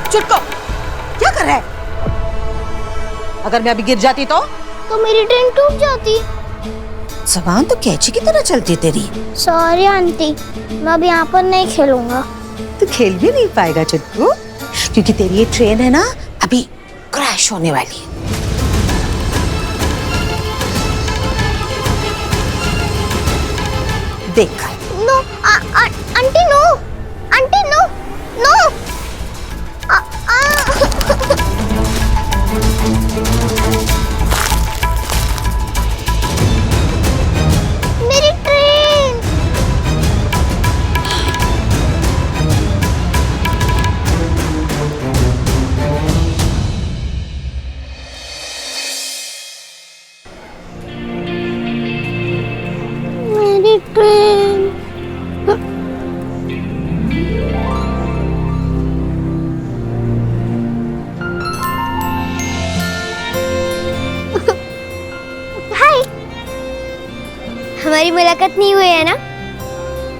चुटको, क्या कर रहा है? अगर मैं अभी गिर जाती तो मेरी ट्रेन टूट जाती। जबान तो कैची की तरह चलती तेरी। सॉरी आंटी, मैं अब यहाँ पर नहीं खेलूंगा। तू खेल भी नहीं पाएगा चुटकू, क्योंकि तेरी ये ट्रेन है ना अभी क्रैश होने वाली है। देख no aunty, no aunty, no no. मेरी ट्रेन। मेरी ट्रेन। हाय, हमारी मुलाकात नहीं हुई है ना?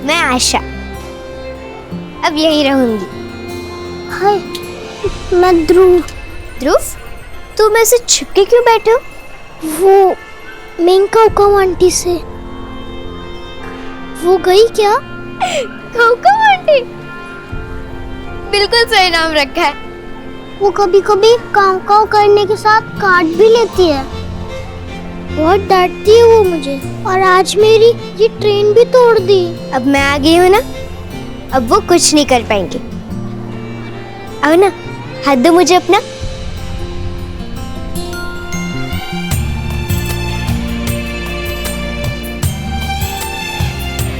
मैं आशा अब यहीं रहूंगी। हाय, मैं ध्रुव। ध्रुव, तुम ऐसे छिपके क्यों बैठे हो? वो मेनका हुक्म आंटी से। वो गई क्या? हुक्म आंटी, बिल्कुल सही नाम रखा है। वो कभी कभी काव काव करने के साथ काट भी लेती है। बहुत डांटती है वो मुझे, और आज मेरी ये ट्रेन भी तोड़ दी। अब मैं आ गई हूँ ना, अब वो कुछ नहीं कर पाएंगे। आओ ना, हाथ दो मुझे अपना।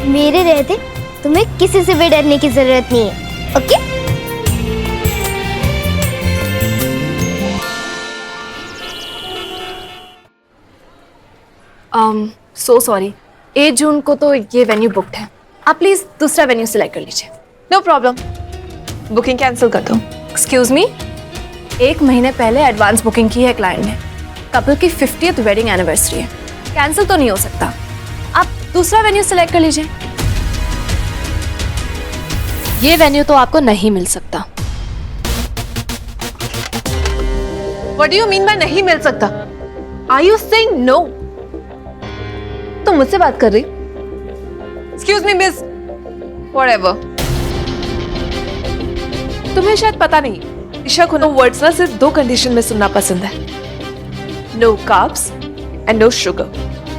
मेरे रहते तुम्हें किसी से भी डरने की जरूरत नहीं है, ओके? सो सॉरी, 8 जून को तो ये वेन्यू बुक्ड है। आप प्लीज दूसरा वेन्यू सिलेक्ट कर लीजिए। नो प्रॉब्लम, बुकिंग कैंसिल कर दो। एक्सक्यूज मी, 1 महीने पहले एडवांस बुकिंग की है क्लाइंट ने। कपल की 50th वेडिंग एनिवर्सरी है, कैंसिल तो नहीं हो सकता। आप दूसरा वेन्यू सिलेक्ट कर लीजिए। ये वेन्यू तो आपको नहीं मिल सकता। What do you mean by नहीं मिल सकता? Are you saying no? तुम मुझसे बात कर रही? Excuse me, miss. Whatever. तुम्हें शायद पता नहीं, ईशा को नो वर्ड्स ना सिर्फ 2 कंडीशन में सुनना पसंद है। No carbs and no sugar.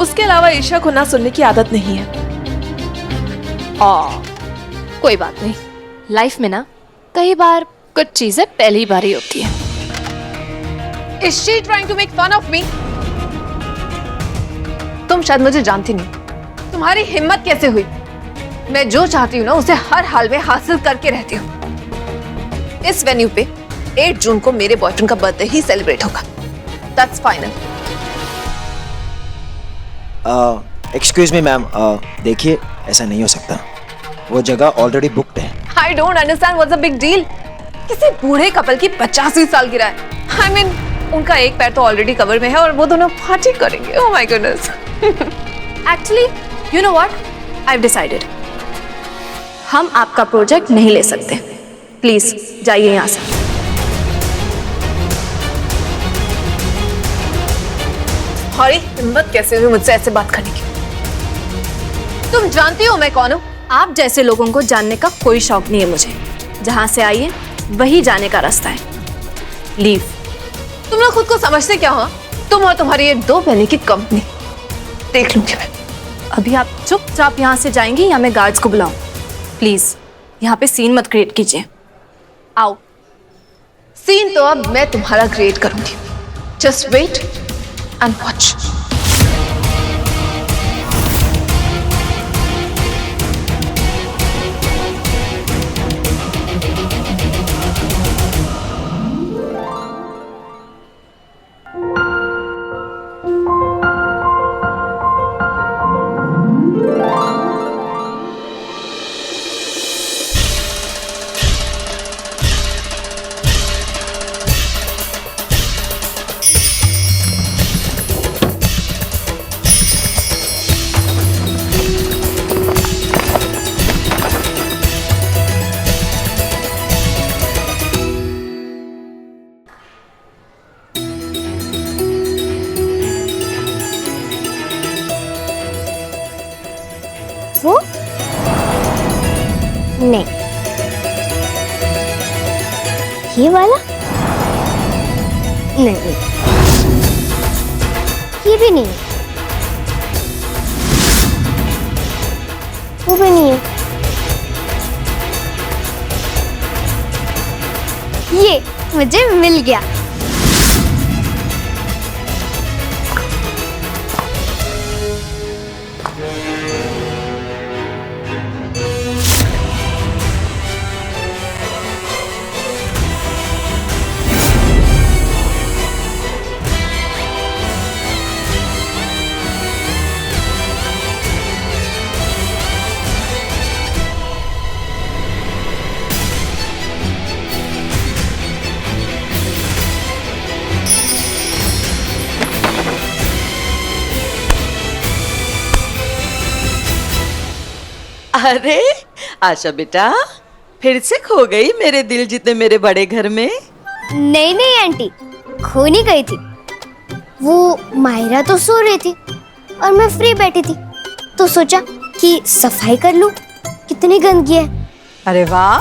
उसके अलावा ईशा को ना सुनने की आदत नहीं है। कोई बात नहीं, लाइफ में ना कई बार कुछ चीजें पहली बार ही होती है। Is she trying to make fun of me? तुम शायद मुझे जानती नहीं। तुम्हारी हिम्मत कैसे हुई? मैं जो चाहती हूँ ना उसे हर हाल में हासिल करके रहती हूँ। इस वेन्यू पे 8 जून को मेरे बॉयफ्रेंड का बर्थडे ही सेलिब्रेट होगा। That's final. Excuse me ma'am, देखिए ऐसा नहीं हो सकता, वो जगह ऑलरेडी बुक्ड है। I don't understand what's the big deal. किसी बूढ़े कपल की 50वीं सालगिरह है। I mean, उनका एक पैर तो ऑलरेडी कवर में है और वो दोनों पार्टी करेंगे। Oh my goodness. Actually you know what, I have decided, हम आपका प्रोजेक्ट नहीं ले सकते। प्लीज जाइए यहाँ से। तुम्हारी हिम्मत कैसे हुई मुझसे ऐसे बात करने की? तुम जानती हो मैं कौन हूँ? आप जैसे लोगों को जानने का कोई शौक नहीं है मुझे। जहाँ से आइए वही जाने का रास्ता है। लीव। तुम लोग खुद को समझते क्या हो? तुम और तुम्हारी ये 2 पैसे की कंपनी देख लूंगी मैं। अभी आप चुपचाप यहाँ से जाएंगी या मैं गार्ड्स को बुलाऊं? प्लीज यहाँ पे सीन मत क्रिएट कीजिए। आओ। सीन तो अब मैं तुम्हारा क्रिएट करूंगी। Just wait and watch. वो नहीं, ये वाला नहीं, ये भी नहीं, वो भी नहीं है, ये मुझे मिल गया। अरे आशा बेटा, फिर से खो गई मेरे दिल जितने मेरे बड़े घर में। नहीं नहीं आंटी, खो नहीं गई थी। वो मायरा तो सो रही थी और मैं फ्री बैठी थी, तो सोचा कि सफाई कर लूं। कितनी गंदगी है। अरे वाह,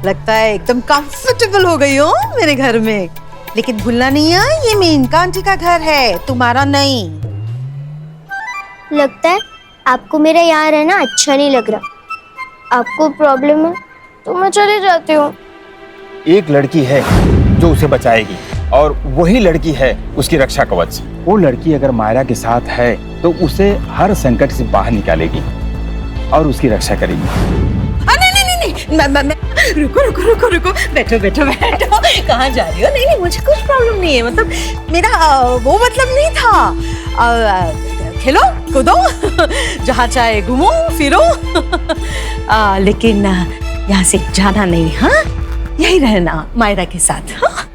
लगता है एकदम कंफर्टेबल हो गई हो मेरे घर में। लेकिन भूलना नहीं है, ये मेनका आंटी का घर है, तुम्हारा नहीं। लगता है आपको मेरा यहाँ रहना अच्छा नहीं लग रहा। आपको प्रॉब्लम है तो मैं चली जाती हूँ। एक लड़की है जो उसे बचाएगी और वही लड़की है उसकी रक्षा कवच। वो लड़की अगर मायरा के साथ है तो उसे हर संकट से बाहर निकालेगी और उसकी रक्षा करेगी। नहीं, रुको रुको रुको रुको, बैठो बैठो बैठो। कहाँ जा रही हो? नहीं नहीं, मुझे कुछ प्रॉब्लम नहीं है। मतलब मेरा वो मतलब नहीं था। खेलो कूदो, जहाँ चाहे घूमो फिरो। लेकिन यहाँ से जाना नहीं, हाँ? यही रहना मायरा के साथ, हाँ?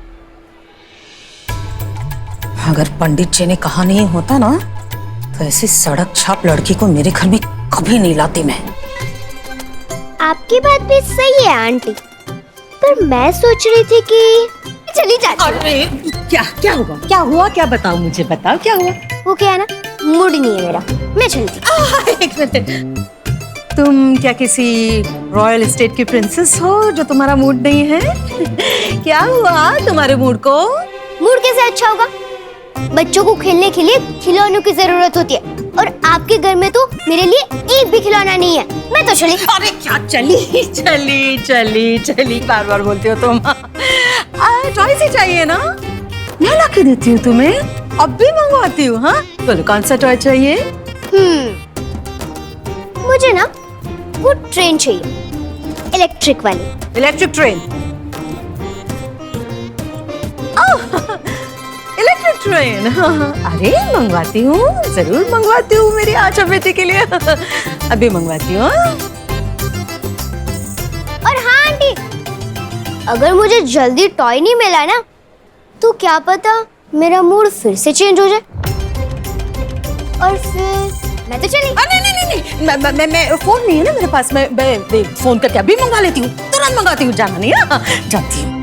अगर पंडित जी ने कहा नहीं होता ना, तो ऐसी सड़क छाप लड़की को मेरे घर में कभी नहीं लाती मैं। आपकी बात भी सही है आंटी, पर मैं सोच रही थी कि चली जाती हूँ। अरे क्या क्या हुआ? क्या हुआ? क्या बताओ मुझे, बताओ क्या हुआ? वो क्या है ना, मूड नहीं है मेरा, मैं चलती। एक मिनट, तुम क्या किसी रॉयल एस्टेट की प्रिंसेस हो जो तुम्हारा मूड नहीं है? क्या हुआ तुम्हारे मूड को? मूड कैसे अच्छा होगा? बच्चों को खेलने के लिए खिलौनों की जरूरत होती है, और आपके घर में तो मेरे लिए एक भी खिलौना नहीं है। मैं तो चली। अरे क्या चली चली चली चली, बार बार बोलती हो तुम। टॉयज ही चाहिए ना, मैं ला के देती हूँ तुम्हें, अब भी मंगवाती हूँ। हाँ बोलो, कौन सा टॉय चाहिए? मुझे ना वो ट्रेन चाहिए, इलेक्ट्रिक वाली। Electric train? Electric train? हाँ, अरे मंगवाती हूँ, जरूर मंगवाती हूँ मेरी आशा बेटी के लिए। अभी मंगवाती हूँ। और हाँ आंटी, अगर मुझे जल्दी टॉय नहीं मिला ना, तो क्या पता मेरा मूड फिर से चेंज हो जाए, और फिर मैं तो चली। नहीं नहीं नहीं, मैं फोन नहीं है ना मेरे पास, मैं फोन करके अभी मंगवा लेती हूँ, तुरंत मंगाती हूँ। जाना नहीं है, जाती हूँ।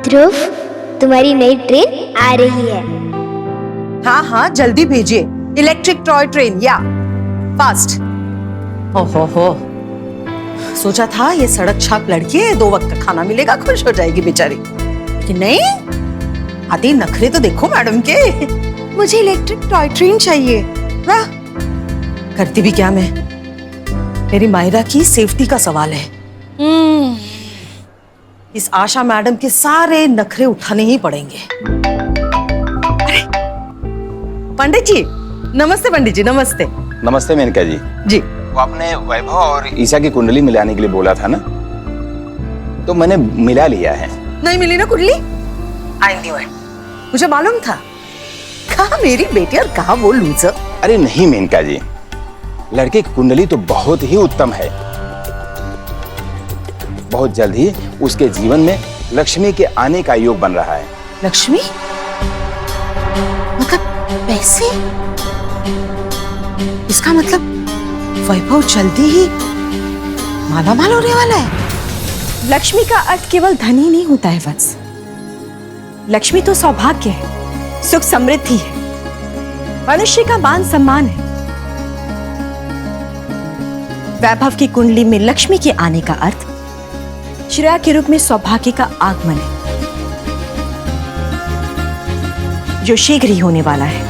ध्रुव, तुम्हारी नई ट्रेन आ रही है। हाँ हाँ, जल्दी भेजिए इलेक्ट्रिक टॉय ट्रेन, या फास्ट। हो सोचा था ये सड़क छाप लड़की है, 2 वक्त का खाना मिलेगा, खुश हो जाएगी बेचारी। लेकिन नहीं, आधी नखरे तो देखो मैडम के। मुझे इलेक्ट्रिक टॉय ट्रेन चाहिए। वाह, करती भी क्या मैं? मेरी मायरा की सेफ्टी का सवाल है। इस आशा मैडम के सारे नखरे उठाने ही पड़ेंगे। अरे पंडित जी, नमस्ते। पंडित जी नमस्ते। नमस्ते मेनका जी। जी, वो आपने वैभव और ईशा की कुंडली मिलाने के लिए बोला था ना, तो मैंने मिला लिया है। नहीं मिली ना कुंडली? मुझे मालूम था। कहा मेरी बेटी और कहा वो लूजर। अरे नहीं मेनका जी, लड़के की कुंडली तो बहुत ही उत्तम है। बहुत जल्द ही उसके जीवन में लक्ष्मी के आने का योग बन रहा है। लक्ष्मी? मतलब पैसे? इसका मतलब वैभव जल्दी ही माला माल होने वाला है। लक्ष्मी का अर्थ केवल धन ही नहीं होता है वत्स। लक्ष्मी तो सौभाग्य है, सुख समृद्धि है, मनुष्य का मान सम्मान है, वैभव की कुंडली में लक्ष्मी के आने का अर्थ श्रेया के रूप में सौभाग्य का आगमन है, जो शीघ्र ही होने वाला है।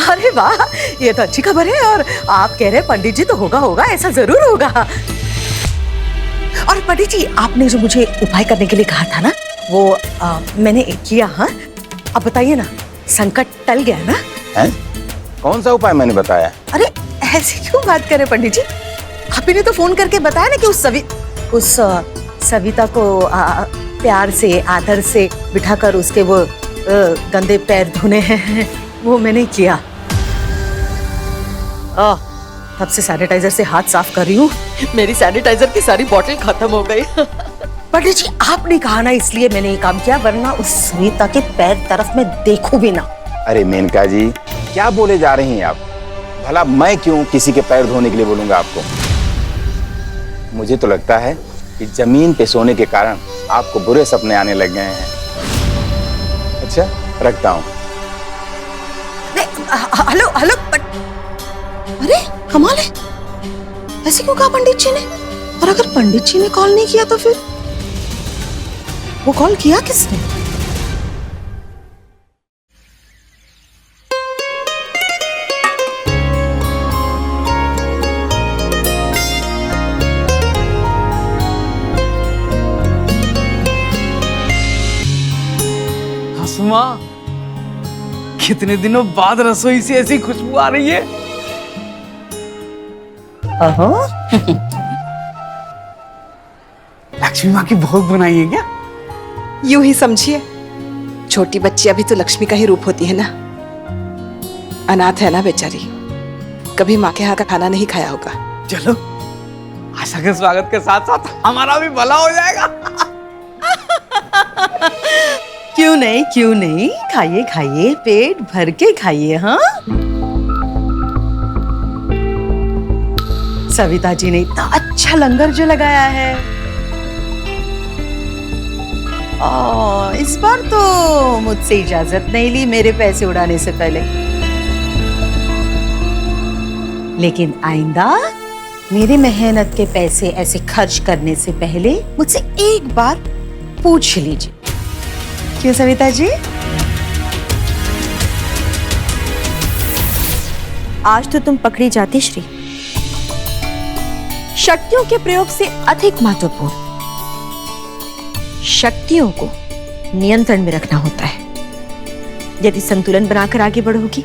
अरे वाह, ये तो अच्छी खबर है। और आप कह रहे हैं पंडित जी तो होगा होगा, ऐसा जरूर होगा। और पंडित जी, आपने जो मुझे उपाय करने के लिए कहा था ना, वो मैंने किया। हाँ, अब बताइए ना, संकट टल गया ना? हैं? कौन सा उपाय मैंने बताया? अरे ऐसे क्यों बात करें पंडित जी? आप ही ने तो फोन करके बताया ना कि उस सविता को प्यार से आदर से बिठाकर उसके वो गंदे पैर धोने हैं, वो मैंने किया। तब से सैनिटाइजर से हाथ साफ कर रही हूँ। मेरी सैनिटाइजर की सारी बोतल खत्म हो गई। पंडित जी, आपने कहा ना, इसलिए मैंने ये काम किया, वरना उस सविता के पैर तरफ मैं देखूं भी ना। अरे मेनका जी, क्या बोले जा रही हैं आप? भला मैं क्यों किसी के पैर धोने के लिए बोलूंगा आपको? मुझे तो लगता है कि जमीन पे सोने के कारण आपको बुरे सपने आने लग गए हैं। अच्छा, रखता हूँ। हेलो हेलो, अरे कमाल है, ऐसे क्यों कहा पंडित जी ने? और अगर पंडित जी ने कॉल नहीं किया तो फिर वो कॉल किया किसने? हसमा, कितने दिनों बाद रसोई से ऐसी खुशबू आ रही है। लक्ष्मी माँ की भोग बनाई है क्या? यूं ही समझिए, छोटी बच्ची अभी तो लक्ष्मी का ही रूप होती है ना। अनाथ है ना बेचारी, कभी माँ के हाथ का खाना नहीं खाया होगा। चलो, आशा के स्वागत के साथ साथ हमारा भी भला हो जाएगा। क्यों नहीं, क्यों नहीं, खाइए खाइए, पेट भर के खाइए। हाँ, सविता जी ने इतना अच्छा लंगर जो लगाया है, इस बार तो मुझसे इजाजत नहीं ली मेरे पैसे उड़ाने से पहले। लेकिन आइंदा मेरी मेहनत के पैसे ऐसे खर्च करने से पहले मुझसे एक बार पूछ लीजिए। क्यों सविता जी? आज तो तुम पकड़ी जाती श्री। शक्तियों के प्रयोग से अधिक महत्वपूर्ण शक्तियों को नियंत्रण में रखना होता है। यदि संतुलन बनाकर आगे बढ़ोगी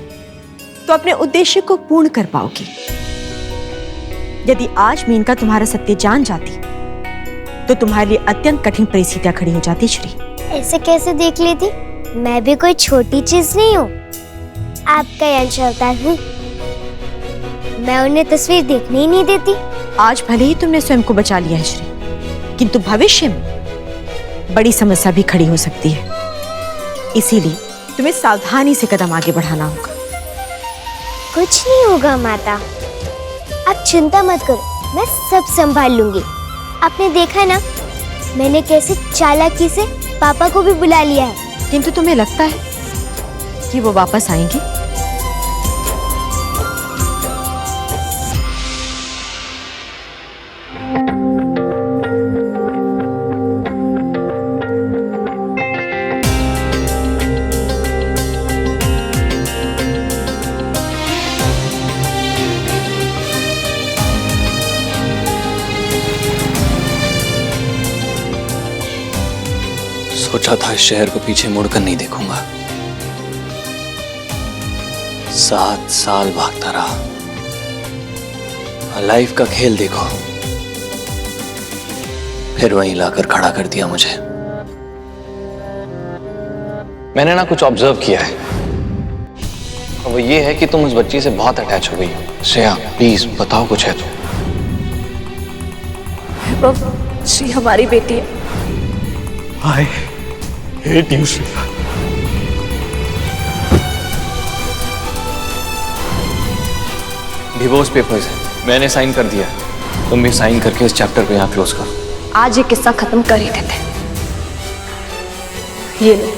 तो अपने उद्देश्य को पूर्ण कर पाओगी। यदि आज मेनका तुम्हारा सत्य जान जाती तो तुम्हारे लिए अत्यंत कठिन परिस्थितियां खड़ी हो जाती श्री। ऐसे कैसे देख लेती? मैं भी कोई छोटी चीज नहीं हूँ। आपका अंश अवतार हूँ। मैं उन्हें तस्वीर देखने ही नहीं देती। आज भले ही तुमने स्वयं को बचा लिया है श्री, किंतु भविष्य में बड़ी समस्या भी खड़ी हो सकती है। इसीलिए तुम्हें सावधानी से कदम आगे बढ़ाना होगा। कुछ नहीं होगा माता, आप चिंता मत करो, मैं सब संभाल लूंगी। आपने देखा ना, मैंने कैसे चालाकी से पापा को भी बुला लिया है। किंतु तुम्हें लगता है कि वो वापस आएंगे? सोचा था इस शहर को पीछे मुड़कर नहीं देखूंगा। 7 साल भागता रहा। लाइफ का खेल देखो, फिर वहीं लाकर खड़ा कर दिया मुझे। मैंने ना कुछ ऑब्जर्व किया है, और वो ये है कि तुम उस बच्ची से बहुत अटैच हो गई हो। श्रेया, प्लीज बताओ, कुछ है तो। श्री हमारी बेटी है। I hate you, Shreya. Divorce papers है, मैंने साइन कर दिया है। तुम भी साइन करके इस चैप्टर को यहाँ क्लोज करो। आज ये किस्सा खत्म कर ही देते। ये लो।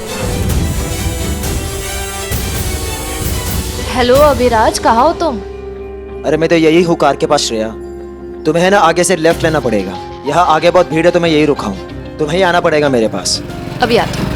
हेलो अभिराज, कहाँ हो तुम? अरे मैं तो यही हूँ कार के पास श्रेया। तुम्हें है ना आगे से लेफ्ट लेना पड़ेगा। यहाँ आगे बहुत भीड़ है तो मैं यही रुका हूँ। तुम्हें ही आना पड़ेगा मेरे पास। अभी आती हूँ।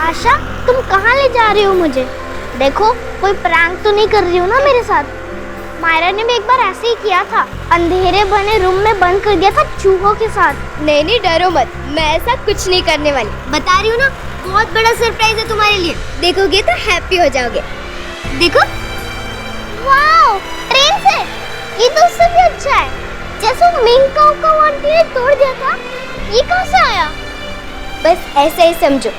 आशा, तुम कहाँ ले जा रही हो मुझे? देखो, कोई प्रैंक तो नहीं कर रही हो ना मेरे साथ? मायरा ने भी एक बार ऐसे ही किया था, अंधेरे बने रूम में बंद कर दिया था चूहों के साथ। नहीं नहीं, डरो मत, मैं ऐसा कुछ नहीं करने वाली। बता रही हूँ ना, बहुत बड़ा सरप्राइज है तुम्हारे लिए। देखोगे तो हैप्पी हो जाओगे। देखो, वाओ, ट्रेन से। ये तो उससे भी अच्छा है। जैसे मिंकाओ का आंटी ने तोड़ दिया था, ये कहाँ से आया? बस ऐसा ही समझो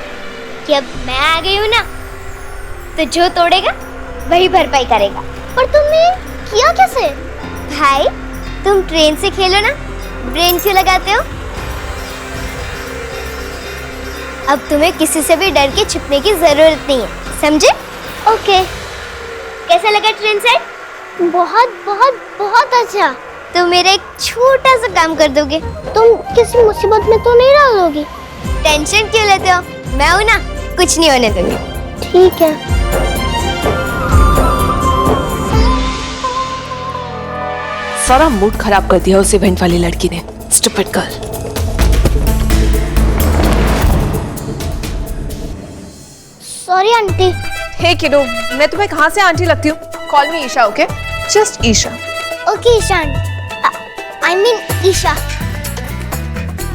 कि अब मैं आ गई हूँ ना, तो जो तोड़ेगा वही भरपाई करेगा। पर तुमने किया कैसे? भाई, तुम ट्रेन से खेलो ना, ब्रेन क्यों लगाते हो? अब तुम्हें किसी से भी डर के छुपने की जरूरत नहीं है, समझे? ओके। कैसा लगा ट्रेन सेट? बहुत बहुत बहुत अच्छा। तो मेरा एक छोटा सा काम कर दोगे? तुम किसी मुसीबत में तो नहीं डालोगी? टेंशन क्यों लेते हो? मैं हूं ना, कुछ नहीं होने दूंगी। ठीक है। सारा मूड खराब कर दिया उस इवेंट वाली लड़की ने। Stupid girl. Sorry aunty. Hey kiddo, मैं तुम्हें कहाँ से आंटी लगती हूँ? Call me Isha, okay? Just Isha. Okay Ishaan, I mean Isha.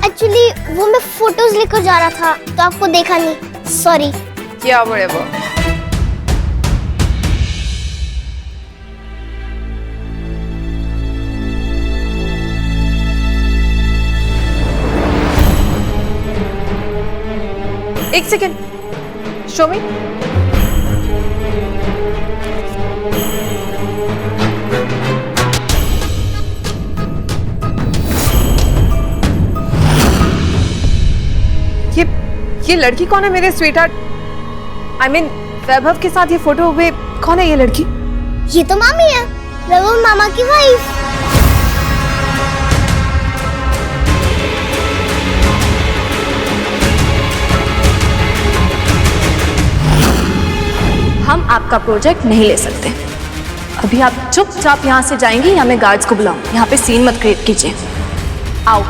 Actually वो मैं फोटोज लेकर जा रहा था तो आपको देखा नहीं, सॉरी। क्या व्हाटएवर। एक सेकेंड, शो मी। ये लड़की कौन है मेरे स्वीटहार्ट? आई मीन वैभव के साथ ये फोटो हुए, कौन है ये लड़की? ये तो मामी है, वैभव मामा की वाइफ। हम आपका प्रोजेक्ट नहीं ले सकते। अभी आप चुपचाप यहाँ से जाएंगी या मैं गार्ड्स को बुलाऊं? यहाँ पे सीन मत क्रिएट कीजिए। आओ।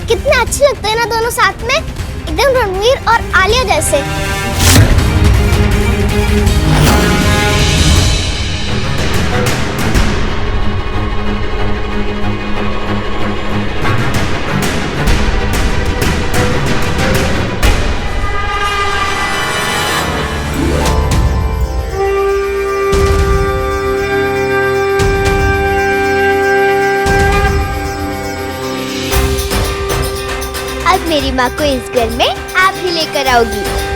कितने अच्छे लगते हैं ना दोनों साथ में, एकदम रणवीर और आलिया जैसे। अब मेरी माँ को इस घर में आप ही लेकर आओगी।